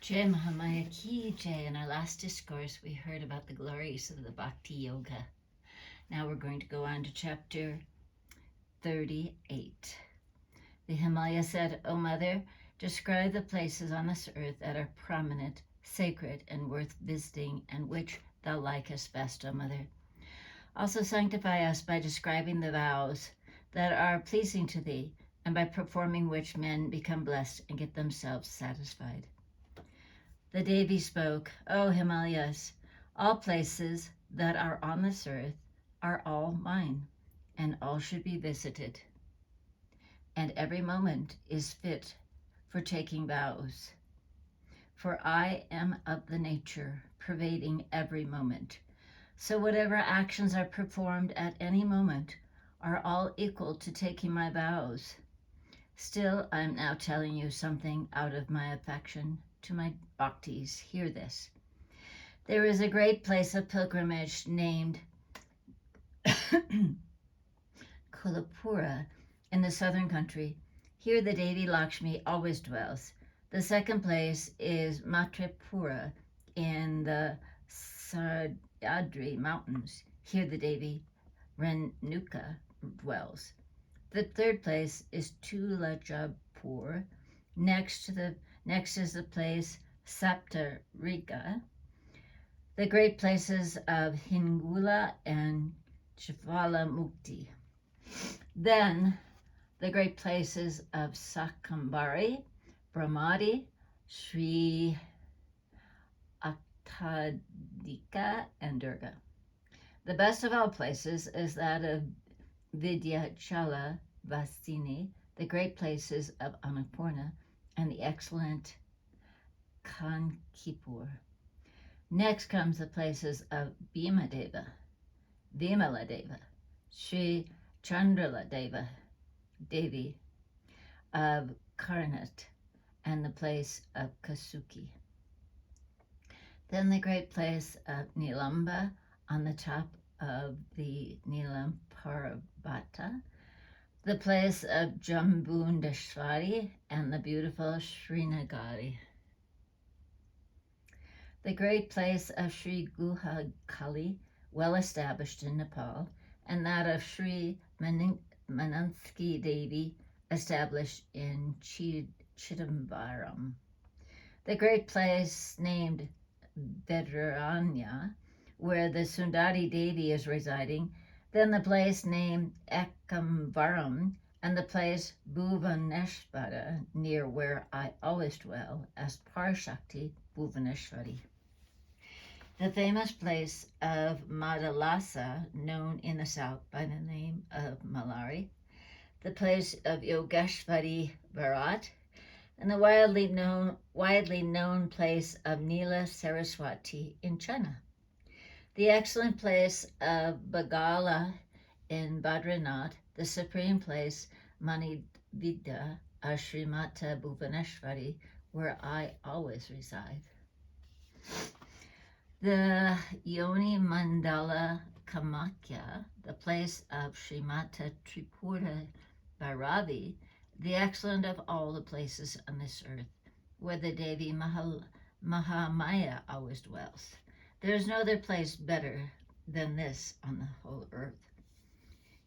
Jai Mahamaya Ki Jai. In our last discourse, we heard about the glories of the Bhakti Yoga. Now we're going to go on to chapter 38. The Himalaya said, O Mother, describe the places on this earth that are prominent, sacred, and worth visiting, and which thou likest best, O Mother. Also sanctify us by describing the vows that are pleasing to thee, and by performing which men become blessed and get themselves satisfied. The Devi spoke, O Himalayas, all places that are on this earth are all mine, and all should be visited. And every moment is fit for taking vows. For I am of the nature pervading every moment. So whatever actions are performed at any moment are all equal to taking my vows. Still, I am now telling you something out of my affection to my bhaktis. Hear this. There is a great place of pilgrimage named Kolapura in the southern country. Here the Devi Lakshmi always dwells. The second place is Matrapura in the Sahyadri Mountains. Here the Devi Renuka dwells. The third place is Tulajapur. Next is the place Saptarika. The great places of Hingula and Jvalamukti. Then the great places of Sakambari, Brahmadi, Sri Aktadika, and Durga. The best of all places is that of Vidyachala Vasini, the great places of Annapurna, and the excellent Kankipur. Next comes the places of Bhimadeva, Vimaladeva, Sri Chandraladeva, Devi of Karnat, and the place of Kasuki. Then the great place of Nilamba on the top of the Nilam Parvata, the place of Jambundeshwari, and the beautiful Srinagari. The great place of Sri Guhakali, well established in Nepal, and that of Sri Mananski Devi, established in Chidambaram. The great place named Vedranya, where the Sundari Devi is residing, then the place named Ekamvaram, and the place Bhuvaneshvara, near where I always dwell as Parshakti Bhuvaneshwari. The famous place of Madalasa, known in the south by the name of Malari, the place of Yogeshwari Bharat, and the widely known place of Nila Saraswati in China. The excellent place of Bagala in Badrinath, the supreme place Manividya of Srimata Bhuvaneshwari, where I always reside. The Yoni Mandala Kamakya, the place of Srimata Tripura Bhairavi, the excellent of all the places on this earth, where the Devi Mahamaya always dwells. There is no other place better than this on the whole earth.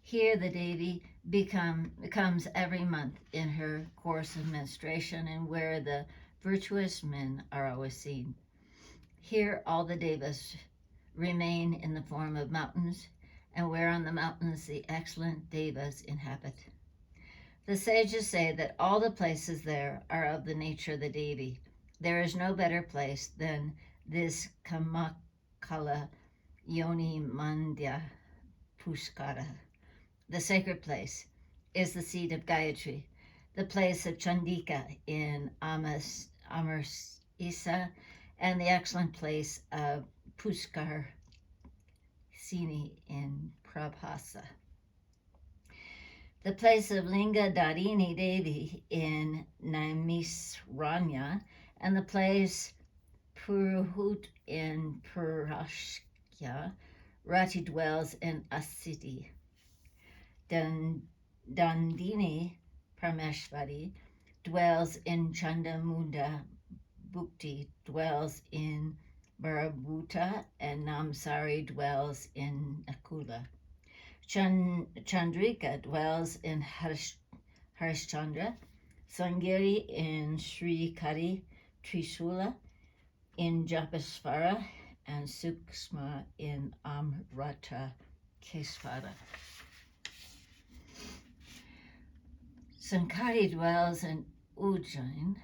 Here the Devi comes every month in her course of menstruation, and where the virtuous men are always seen. Here all the Devas remain in the form of mountains, and where on the mountains the excellent Devas inhabit. The sages say that all the places there are of the nature of the Devi. There is no better place than this Kamakala Yoni Mandya Puskara. The sacred place is the seat of Gayatri, the place of Chandika in Amarisa, and the excellent place of Puskar Sini in Prabhasa. The place of Linga Darini Devi in Naimisranya, and the place Puruhut in Purashkya. Rati dwells in Asiti. Dandini Parameshwari dwells in Chandamunda Bhukti dwells in Barabhuta, and Namsari dwells in Nakula. Chandrika dwells in Harishchandra, Sangiri in Srikari, Trishula in Japasvara, and Sukshma in Amrata Kesvara. Sankari dwells in Ujjain,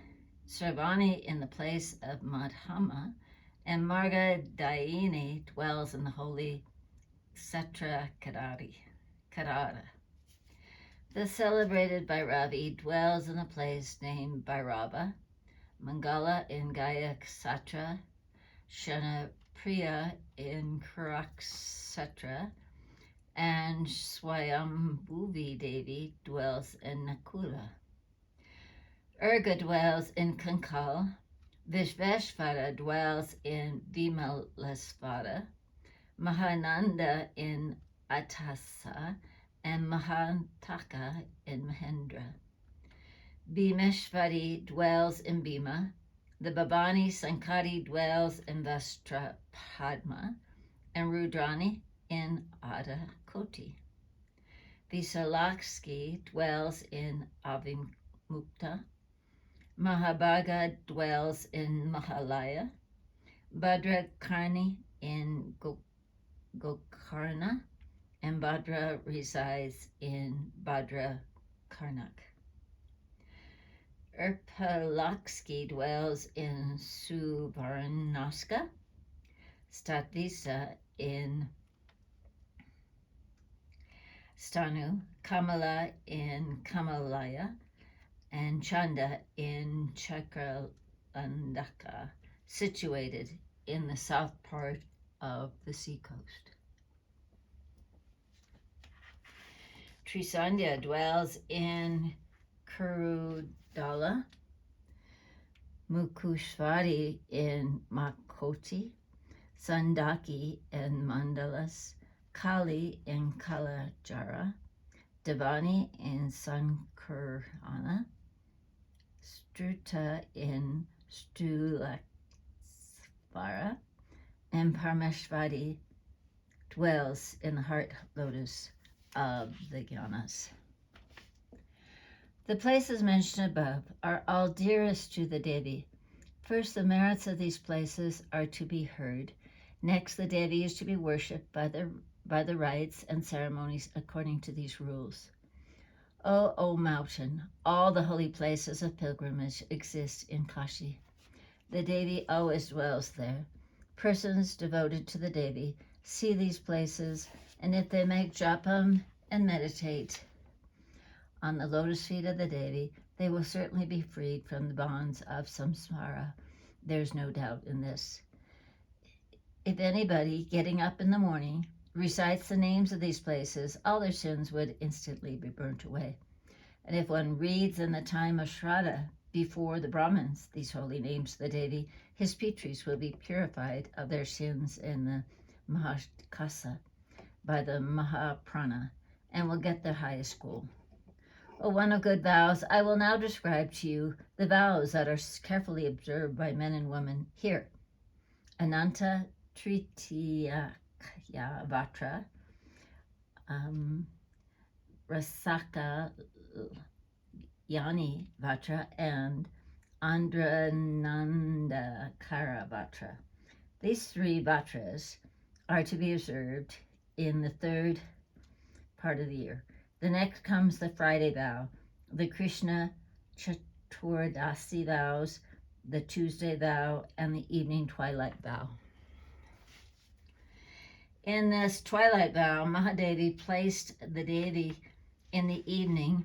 Sravani in the place of Madhama, and Marga Dayini dwells in the holy Kshetra Karara. The celebrated Bhairavi dwells in a place named Bhairava, Mangala in Gaya Kshetra, Shanapriya in Kurukshetra, and Swayambhuvi Devi dwells in Nakula. Urga dwells in Kankal, Vishveshvara dwells in Vimalasvara, Mahananda in Atasa, and Mahantaka in Mahendra. Bhimeshvari dwells in Bhima, the Bhavani Sankari dwells in Vastrapadma, and Rudrani in Adakoti. Visalakshi dwells in Avimukta, Mahabhaga dwells in Mahalaya, Bhadrakarni in Gokarna, and Bhadra resides in Bhadrakarnak. Urpalakshi dwells in Suvarnaska, Statvisa in Stanu, Kamala in Kamalaya, and Chanda in Chakralandaka, situated in the south part of the seacoast. Trisandya dwells in Kurudala, Mukushvari in Makoti, Sandaki in Mandalas, Kali in Kalajara, Devani in Sankurana, Struta in Stulaksvara, and Parmeshvadi dwells in the heart lotus of the Gyanas. The places mentioned above are all dearest to the Devi. First, the merits of these places are to be heard. Next, the Devi is to be worshipped by the rites and ceremonies according to these rules. O mountain, all the holy places of pilgrimage exist in Kashi. The Devi always dwells there. Persons devoted to the Devi see these places, and if they make japam and meditate on the lotus feet of the Devi, they will certainly be freed from the bonds of samsara. There's no doubt in this. If anybody, getting up in the morning, recites the names of these places, all their sins would instantly be burnt away. And if one reads in the time of Shraddha before the Brahmins these holy names of the Devi, his pitris will be purified of their sins in the Mahakasa by the Mahaprana and will get their highest goal. O one of good vows, I will now describe to you the vows that are carefully observed by men and women here. Ananta Tritiya Vatra, Rasaka Yani Vatra, and Andrananda Kara Vatra. These three Vatras are to be observed in the third part of the year. The next comes the Friday vow, the Krishna Chaturdasi vows, the Tuesday vow, and the evening twilight vow. In this twilight vow, Mahadeva placed the Devi in the evening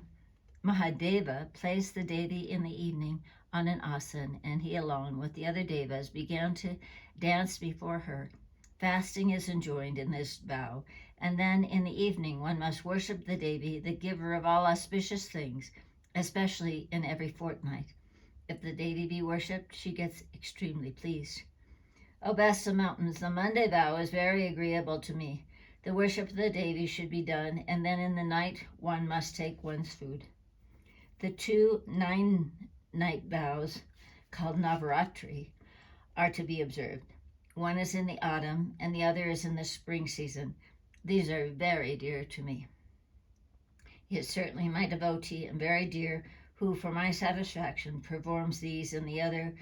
on an asan, and he alone with the other devas began to dance before her. Fasting is enjoined in this vow, and then in the evening one must worship the Devi, the giver of all auspicious things, especially in every fortnight. If the Devi be worshipped, she gets extremely pleased. O best of mountains, the Monday vow is very agreeable to me. The worship of the Devi should be done, and then in the night one must take one's food. The 2 9-night vows called Navaratri, are to be observed. One is in the autumn and the other is in the spring season. These are very dear to me. He is certainly my devotee and very dear, who for my satisfaction performs these and the other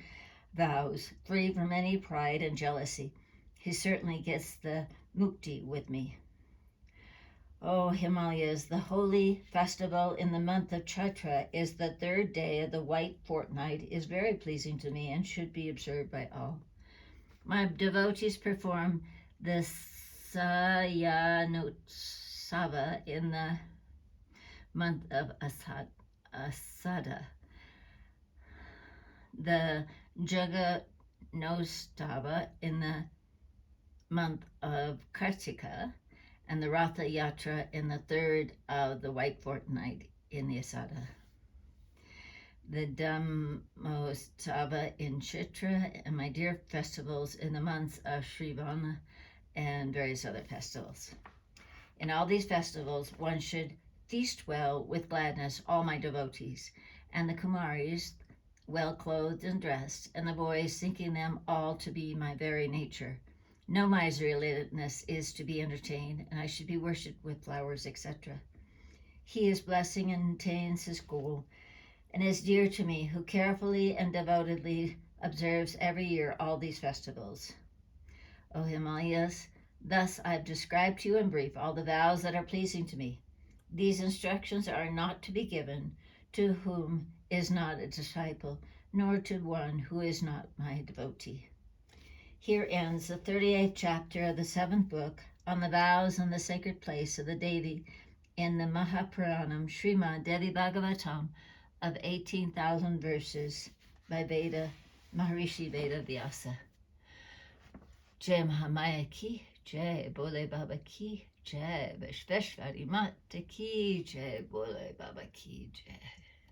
vows, free from any pride and jealousy. He certainly gets the mukti with me. O Himalayas, the holy festival in the month of Chaitra is the third day of the white fortnight, is very pleasing to me and should be observed by all. My devotees perform the Sayanotsava in the month of Asada, the Jaganostava in the month of Kartika, and the Ratha Yatra in the third of the white fortnight in the Asada. The Dhammostava in Chitra, and my dear festivals in the months of Shrivana and various other festivals. In all these festivals, one should feast well with gladness, all my devotees, and the Kumaris, well clothed and dressed, and the boys, thinking them all to be my very nature. No miserliness is to be entertained, and I should be worshipped with flowers, etc. He is blessing and attains his goal, and is dear to me, who carefully and devotedly observes every year all these festivals. O Himalayas, thus I have described to you in brief all the vows that are pleasing to me. These instructions are not to be given to whom is not a disciple, nor to one who is not my devotee. Here ends the 38th chapter of the 7th book on the vows in the sacred place of the Devi in the Mahapuranam Srimad Devi Bhagavatam of 18,000 verses by Maharishi Veda Vyasa. Jai Mahamaya ki, Jai Bole Baba ki, Jai Vishveshwari Mata ki, Jai Bole Baba ki, Jai.